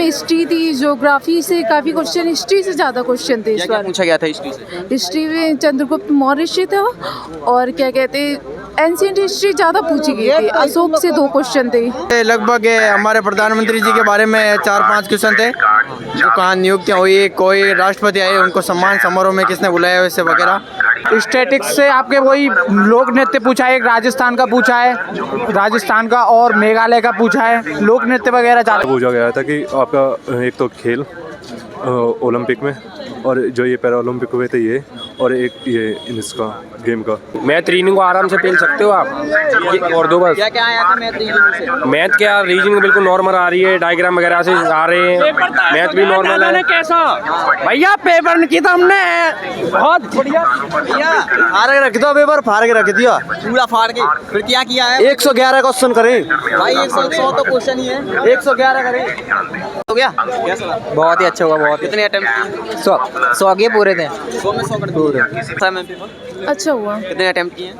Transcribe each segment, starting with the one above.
में हिस्ट्री थी, ज्योग्राफी से काफ़ी क्वेश्चन, हिस्ट्री से ज़्यादा क्वेश्चन थे इस क्या बार। पूछा गया था हिस्ट्री से? हिस्ट्री में चंद्रगुप्त मौर्य था और क्या कहते एंशिएंट हिस्ट्री ज़्यादा पूछी गई थी। अशोक से 2 क्वेश्चन थे। लगभग हमारे प्रधानमंत्री जी के बारे में 4-5 क्वेश्चन थे, जो कहाँ नियुक्तियाँ हुई, कोई राष्ट्रपति आए, उनको सम्मान समारोह में किसने बुलाया, वैसे वगैरह। स्टैटिक्स से आपके वही लोक नृत्य पूछा है, एक राजस्थान का पूछा है, राजस्थान का और मेघालय का पूछा है, लोक नृत्य वगैरह ज़्यादा पूछा गया था कि आपका एक तो खेल ओलंपिक में, और जो ये पैरा ओलंपिक हुए थे ये, और एक ये इसका गेम का। मैथ रीजनिंग को आराम से पेल सकते हो आप, और दो बस। क्या क्या आया था मैथ रीजनिंग से? मैथ क्या, रीजनिंग बिल्कुल नॉर्मल आ रही है, डायग्राम वगैरह से आ रहे हैं, मैथ भी नॉर्मल है। कैसा भैया पेपर की तो हमने बहुत बढ़िया फाड़ के रख दो, पेपर फाड़ के रख दिया पूरा फाड़ के, फिर क्या किया है? 111 क्वेश्चन करें भाई 100 तो क्वेश्चन ही है। 111 करें। हो गया? कैसा लगा? बहुत ही अच्छा हुआ, बहुत कितने अटेम्प्ट? 100 के पूरे थे। 100 में 100 कर दिए। मैम पेपर अच्छा हुआ। कितने अटेम्प्ट किए हैं?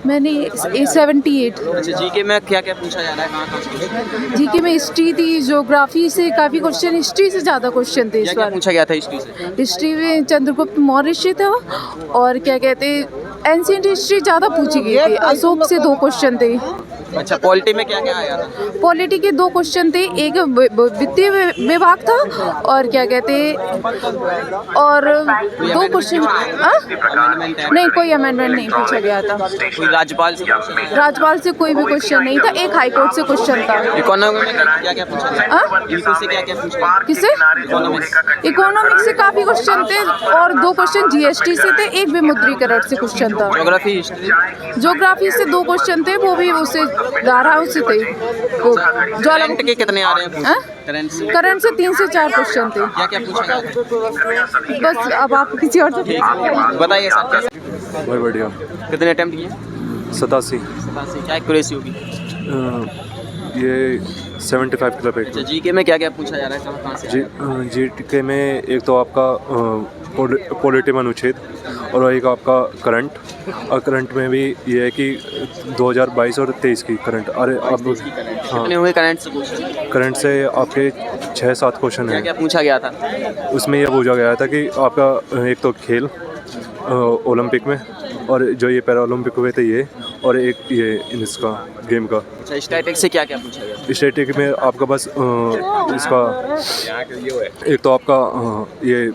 मैंने 78। अच्छा जीके में क्या क्या पूछा जा रहा है, कहाँ से? जीके में हिस्ट्री थी, ज्योग्राफी से काफ़ी क्वेश्चन, हिस्ट्री से ज़्यादा क्वेश्चन थे इस क्या बार। पूछा गया था हिस्ट्री से? हिस्ट्री में चंद्रगुप्त मौर्य था और क्या कहते एंशिएंट हिस्ट्री ज़्यादा पूछी गई थी। अशोक से 2 क्वेश्चन थे। अच्छा पॉलिटी में क्या क्या आया था? पॉलिटी के 2 क्वेश्चन थे, एक वित्तीय विभाग था और क्या कहते और 2 क्वेश्चन। नहीं, कोई अमेंडमेंट नहीं पूछा गया था। कोई राज्यपाल से पूछा? राज्यपाल से कोई भी क्वेश्चन नहीं था, एक हाईकोर्ट से क्वेश्चन था। इकोनॉमी में क्या क्या पूछा गया? इनको से क्या क्या पूछा? किसे? इकोनॉमिक्स। इकोनॉमिक्स से काफ़ी क्वेश्चन थे और 2 क्वेश्चन जीएसटी से थे, एक विमुद्रीकरण से क्वेश्चन था। Geography history? ज्योग्राफी से 2 क्वेश्चन थे, वो भी उससे धाराओं से थे। करंट के कितने आ रहे हैं? करंट से करंट से 3 से 4 क्वेश्चन थे। क्या क्या पूछा गया? बस अब आप किसी और से बताइए सर कैसे? बहुत बढ़िया। कितने अटेम्प्ट किए? 87। क्या एक्यूरेसी होगी? ये 75 किलो अच्छा जीके में क्या क्या पूछा जा रहा है, कहाँ से? जीके में एक तो आपका पॉलिटी में अनुच्छेद, और एक आपका करंट, और करंट में भी ये है कि 2022 और 23 की करंट। अरे अब कितने हुए करंट से क्वेश्चन? करंट से आपके 6-7 क्वेश्चन क्या हैं। क्या पूछा गया था? उसमें यह पूछा गया था कि आपका एक तो खेल ओलंपिक में, और जो ये पैरा ओलंपिक हुए थे ये, और एक ये इसका गेम का। अच्छा स्टैटिक से क्या क्या पूछा गया? स्टैटिक में आपका बस इसका एक तो आपका ये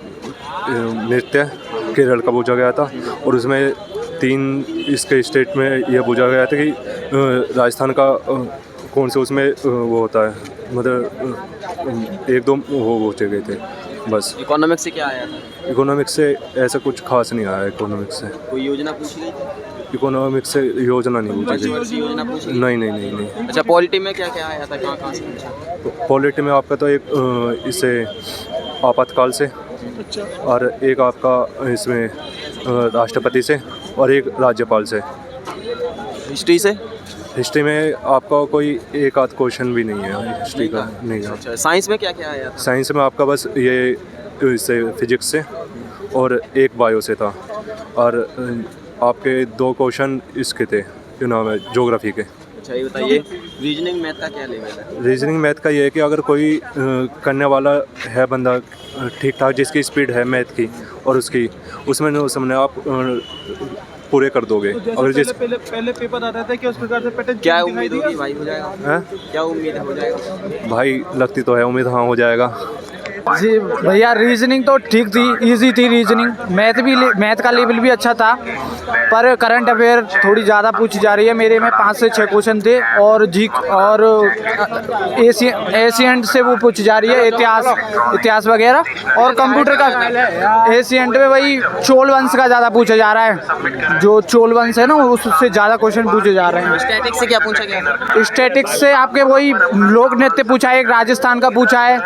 नृत्य केरल का पूछा गया था, और उसमें 3 इसके स्टेट में यह पूछा गया था कि राजस्थान का कौन से उसमें वो होता है, मतलब 1-2 वो पूछे गए थे बस। इकोनॉमिक्स से क्या आया था? इकोनॉमिक्स से ऐसा कुछ खास नहीं आया। इकोनॉमिक्स से कोई योजना पूछी गई? इकोनॉमिक्स से योजना नहीं पूछी गई। योजना पूछी गई? नहीं। अच्छा पॉलिटी में क्या क्या आया था, कहाँ कहाँ से पूछा? पॉलिटी में आपका तो एक इससे आपातकाल से, और एक आपका इसमें राष्ट्रपति से, और एक राज्यपाल से। हिस्ट्री से? हिस्ट्री में आपका कोई एक आध क्वेश्चन भी नहीं है हिस्ट्री का, नहीं है। अच्छा साइंस में क्या क्या आया था? साइंस में आपका बस ये इससे फिजिक्स से, और एक बायो से था, और आपके 2 क्वेश्चन इसके थे, जो नाम है ज्योग्राफी के। अच्छा ये बताइए रीजनिंग मैथ का क्या लेवल है? रीजनिंग मैथ का ये है कि अगर कोई करने वाला है बंदा ठीक ठाक, जिसकी स्पीड है मैथ की और उसकी, उसमें उसमें आप पूरे कर दोगे। अगर जिस पहले पेपर आ रहे थे कि उस प्रकार से पैटर्न क्या उम्मीद होगी भाई हो जाएगा? हैं? क्या उम्मीद है हो जाएगा? भाई लगती तो है उम्मीद, हाँ हो जाएगा। जी भैया रीजनिंग तो ठीक थी, इजी थी रीजनिंग। मैथ का लेवल भी अच्छा था, पर करंट अफेयर थोड़ी ज़्यादा पूछी जा रही है। मेरे में 5 से 6 क्वेश्चन थे, और और एशियंट से वो पूछी जा रही है, इतिहास वगैरह। और कंप्यूटर का एशियंट में वही चोल वंश का ज़्यादा पूछा जा रहा है, जो चोल वंश है ना, उससे ज़्यादा क्वेश्चन पूछे जा रहे हैं। स्टैटिक्स से क्या पूछा गया? स्टैटिक्स से आपके वही लोक नृत्य पूछा है, एक राजस्थान का पूछा है,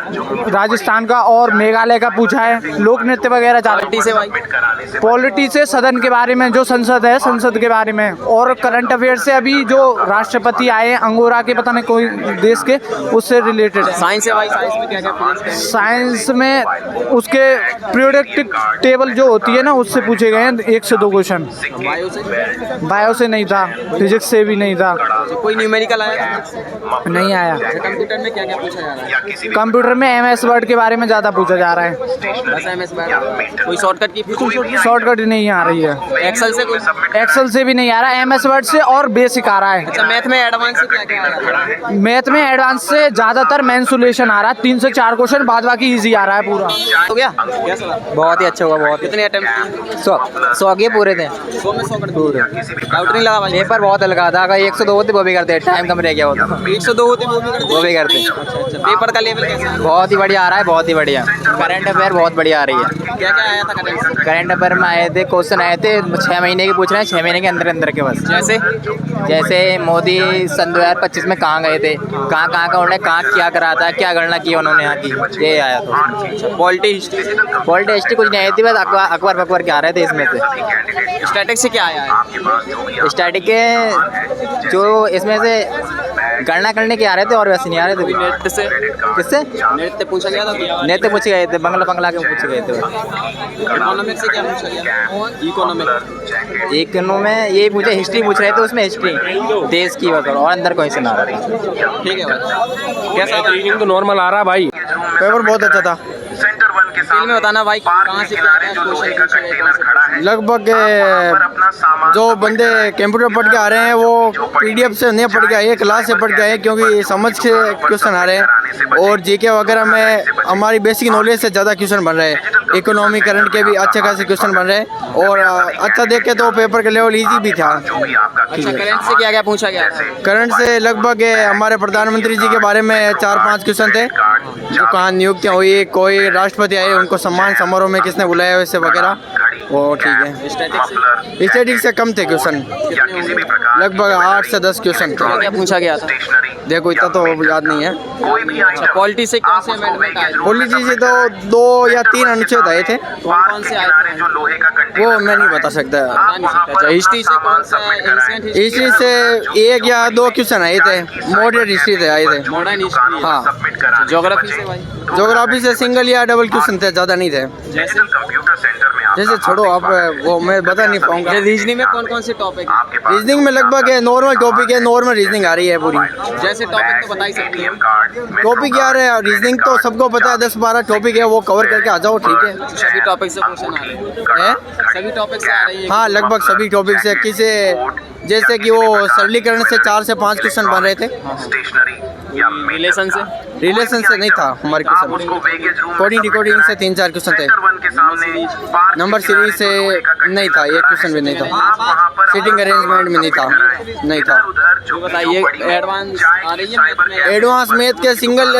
राजस्थान का और मेघालय का पूछा है, लोक नृत्य वगैरह पॉलिटी से भाई पॉलिटी से सदन के बारे में, जो संसद है संसद के बारे में, और करंट अफेयर से अभी जो राष्ट्रपति आए हैं अंगोरा के, पता नहीं कोई देश के, उससे रिलेटेड। साइंस है भाई, साइंस में क्या क्या फिजिक्स साइंस में उसके पीरियोडिक टेबल जो होती है ना, उससे पूछे गए हैं 1 से 2 क्वेश्चन। बायो से बायो से नहीं था, फिजिक्स से भी नहीं था, कोई न्यूमेरिकल आया? नहीं आया। कंप्यूटर में क्या क्या पूछा जा रहा है? कंप्यूटर में MS वर्ड के बारे में ज़्यादा पूछा जा रहा है। बस MS वर्ड, कोई शॉर्टकट की शॉर्टकट नहीं आ रही है। एक्सेल से कोई? एक्सेल से भी नहीं आ रहा है, MS वर्ड से और बेसिक आ रहा है। अच्छा, मैथ में एडवांस से क्या क्या आ रहा है? मैथ में एडवांस से ज़्यादातर मेंसुलेशन आ रहा है, 3 से 4 क्वेश्चन, बाद बाकी इजी आ रहा है पूरा। हो गया? कैसा लगा? बहुत ही अच्छा हुआ, बहुत। कितने अटेम्प्ट? 100 के पूरे थे। 100 में 100 कर दिए। डाउट नहीं लगा भाई? पेपर बहुत हल्का था, अगर 102 होते वो भी करते, टाइम कम रह गया होता 102 होते वो भी कर वो भी करते। अच्छा, पेपर का लेवल कैसा है? बहुत ही बढ़िया आ रहा है, बहुत ही बढ़िया। करंट अफेयर बहुत बढ़िया आ रही है। क्या क्या आया था करंट से? करंट अफेयर में आए थे क्वेश्चन, आए थे 6 महीने के पूछ रहे हैं, 6 महीने के अंदर अंदर के बस। जैसे जैसे मोदी सन 2025 में कहाँ गए थे, कहाँ का उन्होंने कहाँ क्या करा था, क्या गणना की उन्होंने यहाँ की, ये आया था। पॉलिटी हिस्ट्री पॉलिटी हिस्ट्री कुछ नहीं आई थी, बस अखबार फकबर के आ रहे थे इसमें से। स्टैटिक्स से क्या आया है? स्टैटिक के जो इसमें से गणना करने के आ रहे थे, और वैसे नहीं आ रहे थे। नृत्य से? किससे? नृत्य पूछा गया था? नेते पूछे गए थे, बंगला के पूछे गए थे। इकोनॉमिक्स से क्या पूछा गया? इकोनॉमिक इकोनो में ये पूछे, हिस्ट्री पूछ रहे थे, उसमें हिस्ट्री देश की वगैरह, और अंदर कोई से ना आ रहा था। ठीक है भाई। कैसा रीडिंग तो नॉर्मल आ रहा है भाई। पेपर बहुत अच्छा था। फिल्म में बताना भाई, कहाँ से क्या क्या क्वेश्चन पूछे गए? लगभग जो बंदे कंप्यूटर पढ़ के आ रहे हैं वो PDF से नहीं पढ़ के आए, क्लास से पढ़ के आए, क्योंकि समझ के क्वेश्चन आ रहे हैं, और GK वगैरह में हमारी बेसिक नॉलेज से ज़्यादा क्वेश्चन बन रहे हैं। इकोनॉमी करंट के भी अच्छे खासे क्वेश्चन बन रहे हैं, और अच्छा देखे तो पेपर का लेवल ईजी भी था। अच्छा, करंट से क्या क्या पूछा गया? करंट से लगभग हमारे प्रधानमंत्री जी के बारे में 4-5 क्वेश्चन थे, जो कहाँ नियुक्तियाँ हुई, कोई राष्ट्रपति आए, उनको सम्मान समारोह में किसने बुलाया, वैसे वगैरह, वो ठीक है। स्टैटिक से कम थे क्वेश्चन, लगभग 8 से 10 क्वेश्चन थे। क्या पूछा गया था? देखो इतना तो याद नहीं है। अच्छा, पॉलिटी से कौन से अमेंडमेंट आए? पॉलिटी से तो 2 या 3 अनुच्छेद आए थे, कौन कौन से आए थे? वो मैं नहीं बता सकता। बता नहीं सकता। अच्छा, हिस्ट्री से कौन सा? एंशिएंट हिस्ट्री से 1 या 2 क्वेश्चन आए थे, मॉडर्न हिस्ट्री से आए थे। Modern history? हाँ। ज्योग्राफी से भाई? ज्योग्राफी से सिंगल या डबल क्वेश्चन थे, ज़्यादा नहीं थे। जैसे छोड़ो आप, वो मैं बता नहीं पाऊंगा। रीजनिंग में कौन कौन से टॉपिक है? रीजनिंग में लगभग नॉर्मल टॉपिक है, नॉर्मल रीजनिंग आ रही है पूरी। जैसे टॉपिक तो बता ही सकती है। टॉपिक यार है, रीजनिंग तो सबको पता है, 10-12 टॉपिक है, वो कवर करके आ जाओ, ठीक है। सभी टॉपिक से क्वेश्चन आ रहे हैं? सभी टॉपिक से आ रही है? हाँ, लगभग सभी टॉपिक से। किसे जैसे कि वो सरलीकरण से 4 से 5 क्वेश्चन बन रहे थे। रिलेशन से? रिलेशन से नहीं था हमारे क्वेश्चन, कोडिंग डिकोडिंग से 3-4 क्वेश्चन थे। नंबर सीरीज से नहीं था, एक क्वेश्चन भी नहीं था। सीटिंग अरेंजमेंट में नहीं था, नहीं था। ये बताइए, एडवांस आ रही है मैथ में? एडवांस मैथ के सिंगल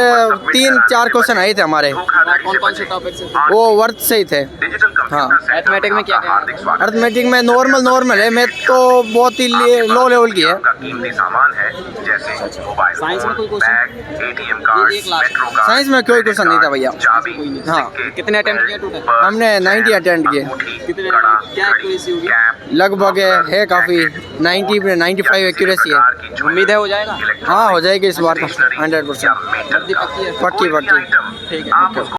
3-4 क्वेश्चन आए थे हमारे। कौन कौन से टॉपिक से? वो वर्थ से ही थे। हाँ। मैथमेटिक में क्या क्या है? अर्थमेटिक में नॉर्मल है, मैथ तो बहुत ही लो लेवल की है। साइंस में कोई क्वेश्चन? एक लाख। साइंस में कोई क्वेश्चन नहीं था भैया। हाँ, कितने अटेम्प्ट किए टोटल? हमने 90 अटेंड किए। कितने? क्या एक्यूरेसी होगी? लगभग है काफ़ी, 95 एक्यूरेसी है। उम्मीद है हो जाएगा? हाँ, हो जाएगी इस बार तो 100%। पक्की है? पक्की। ठीक है।